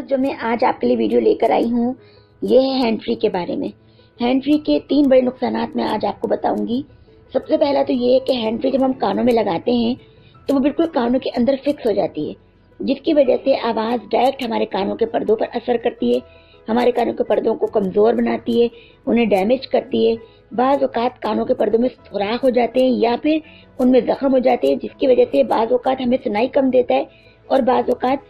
जो मैं आज आपके लिए वीडियो लेकर आई हूँ ये है हैंड फ्री के बारे में। हैंड फ्री के 3 बड़े नुकसान मैं आज आपको बताऊंगी। सबसे पहला तो ये है कि हैंड फ्री जब हम कानों में लगाते हैं तो वो बिल्कुल कानों के अंदर फिक्स हो जाती है, जिसकी वजह से आवाज़ डायरेक्ट हमारे कानों के पर्दों पर असर करती है, हमारे कानों के पर्दों को कमज़ोर बनाती है, उन्हें डैमेज करती है। बाज़ औक़ात कानों के पर्दों में सुराख हो जाते हैं या फिर उनमें ज़ख्म हो जाते हैं, जिसकी वजह से बाज़ औक़ात हमें सुनाई कम देता है और बाज़ औक़ात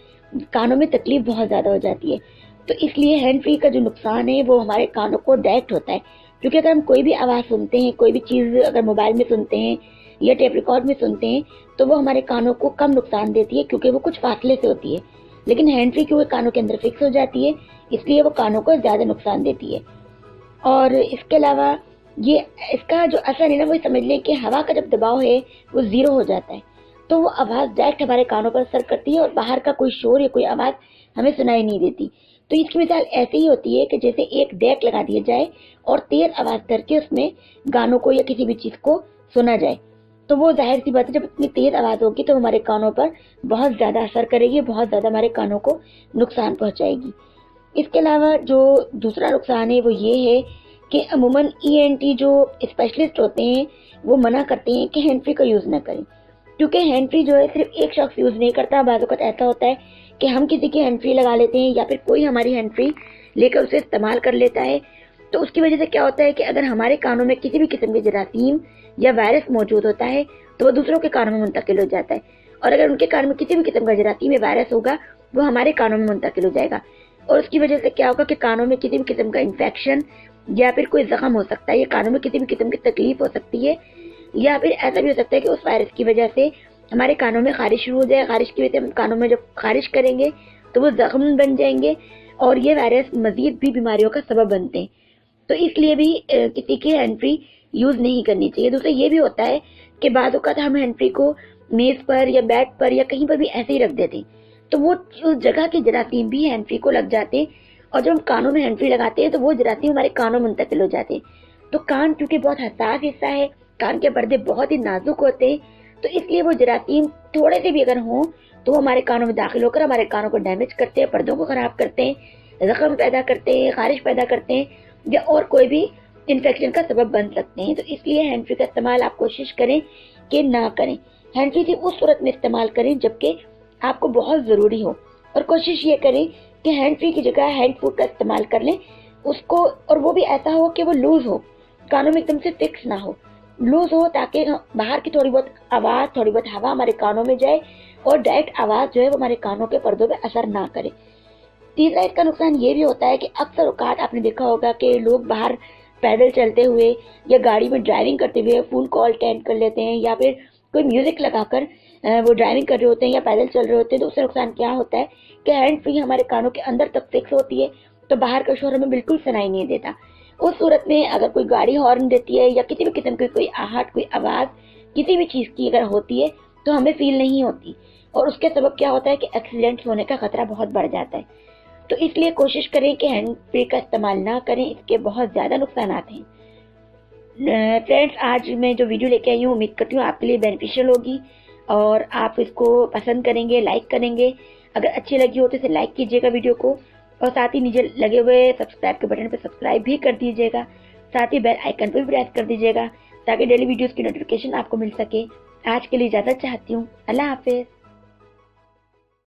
कानों में तकलीफ बहुत ज़्यादा हो जाती है। तो इसलिए हैंड फ्री का जो नुकसान है वो हमारे कानों को डायरेक्ट होता है, क्योंकि अगर हम कोई भी आवाज़ सुनते हैं, कोई भी चीज़ अगर मोबाइल में सुनते हैं या टेप रिकॉर्ड में सुनते हैं तो वो हमारे कानों को कम नुकसान देती है, क्योंकि वो कुछ फासले से होती है। लेकिन हैंड फ्री क्योंकि कानों के अंदर फिक्स हो जाती है, इसलिए वो कानों को ज़्यादा नुकसान देती है। और इसके अलावा ये इसका जो असर है ना, वो समझ लें कि हवा का जब दबाव है वो ज़ीरो हो जाता है, तो वो आवाज़ डायरेक्ट हमारे कानों पर असर करती है और बाहर का कोई शोर या कोई आवाज़ हमें सुनाई नहीं देती। तो इसकी मिसाल ऐसे ही होती है कि जैसे एक डेक लगा दिया जाए और तेज आवाज़ करके उसमें गानों को या किसी भी चीज़ को सुना जाए, तो वो जाहिर सी बात है जब इतनी तेज़ आवाज़ होगी तो हमारे कानों पर बहुत ज़्यादा असर करेगी, बहुत ज़्यादा हमारे कानों को नुकसान पहुँचाएगी। इसके अलावा जो दूसरा नुकसान है वो ये है कि अमूमन ENT जो स्पेशलिस्ट होते हैं वो मना करते हैं कि हैंड फ्री का यूज़ ना करें, क्योंकि हैंड फ्री जो है सिर्फ एक शख्स यूज़ नहीं करता। बाज़ वक़्त ऐसा होता है कि हम किसी की हैंड फ्री लगा लेते हैं या फिर कोई हमारी हैंड फ्री लेकर उसे इस्तेमाल कर लेता है, तो उसकी वजह से क्या होता है कि अगर हमारे कानों में किसी भी किस्म के जरासीम या वायरस मौजूद होता है तो वो दूसरों के कानों में मुंतकिल हो जाता है, और अगर उनके कान में किसी भी किस्म का जरासीम या वायरस होगा वो हमारे कानों में मुंतकिल हो जाएगा, और उसकी वजह से क्या होगा कि कानों में किसी भी किस्म का इन्फेक्शन या फिर कोई जख्म हो सकता है, या कानों में किसी भी किस्म की तकलीफ हो सकती है, या फिर ऐसा भी हो सकता है कि उस वायरस की वजह से हमारे कानों में खारिश शुरू हो जाए। खारिश की वजह से हम कानों में जब खारिश करेंगे तो वो जख्म बन जाएंगे और ये वायरस मजीद भी बीमारियों का सबब बनते हैं। तो इसलिए भी किसी की हैंड फ्री यूज़ नहीं करनी चाहिए। दूसरा ये भी होता है कि बाज़ औक़ात हम हैंड फ्री को मेज़ पर या बेड पर या कहीं पर भी ऐसे ही रख देते हैं, तो वो उस जगह के जरासीम भी हैंड फ्री को लग जाते हैं, और जब हम कानों में हैंड फ्री लगाते हैं तो वो जरासीम हमारे कानों में मुंतकिल हो जाते हैं। तो कान क्योंकि बहुत हसास हिस्सा है, कान के पर्दे बहुत ही नाजुक होते हैं, तो इसलिए वो जरासीम थोड़े से भी अगर हों तो वो हमारे कानों में दाखिल होकर हमारे कानों को डैमेज करते हैं, पर्दों को ख़राब करते हैं, ज़ख्म पैदा करते हैं, खारिश पैदा करते हैं, या और कोई भी इन्फेक्शन का सबब बन सकते हैं। तो इसलिए हैंड फ्री का इस्तेमाल आप कोशिश करें कि ना करें। हैंड फ्री सिर्फ उस सूरत में इस्तेमाल करें जबकि आपको बहुत ज़रूरी हो, और कोशिश ये करें कि हैंड फ्री की जगह हैंड फूड का इस्तेमाल कर लें उसको, और वो भी ऐसा हो कि वो लूज़ हो, कानों में एकदम से फिक्स ना हो, लूज़ हो, ताकि बाहर की थोड़ी बहुत आवाज़, थोड़ी बहुत हवा हमारे कानों में जाए और डायरेक्ट आवाज़ जो है वो हमारे कानों के पर्दों पे असर ना करे। तीसरा इसका नुकसान ये भी होता है कि अक्सर औक़ात आपने देखा होगा कि लोग बाहर पैदल चलते हुए या गाड़ी में ड्राइविंग करते हुए फ़ोन कॉल अटेंड कर लेते हैं, या फिर कोई म्यूज़िक लगाकर वो ड्राइविंग कर रहे होते हैं या पैदल चल रहे होते हैं। तो उससे नुकसान क्या होता है कि हैंड फ्री हमारे कानों के अंदर तक फिक्स होती है, तो बाहर का शोर हमें बिल्कुल सुनाई नहीं देता। उस सूरत में अगर कोई गाड़ी हॉर्न देती है या किसी भी किस्म की कोई आहट, कोई आवाज़ किसी भी चीज़ की अगर होती है तो हमें फील नहीं होती, और उसके सबब क्या होता है कि एक्सीडेंट्स होने का ख़तरा बहुत बढ़ जाता है। तो इसलिए कोशिश करें कि हैंड फ्री का इस्तेमाल ना करें, इसके बहुत ज़्यादा नुकसान हैं। फ्रेंड्स, आज मैं जो वीडियो लेके आई हूँ उम्मीद करती हूँ आपके लिए बेनिफिशियल होगी और आप इसको पसंद करेंगे, लाइक करेंगे। अगर अच्छी लगी हो तो इसे लाइक कीजिएगा वीडियो को, और साथ ही नीचे लगे हुए सब्सक्राइब के बटन पर सब्सक्राइब भी कर दीजिएगा, साथ ही बेल आइकन पर भी प्रेस कर दीजिएगा ताकि डेली वीडियोज़ की नोटिफिकेशन आपको मिल सके। आज के लिए इजाज़त चाहती हूँ। अल्लाह हाफ़िज़।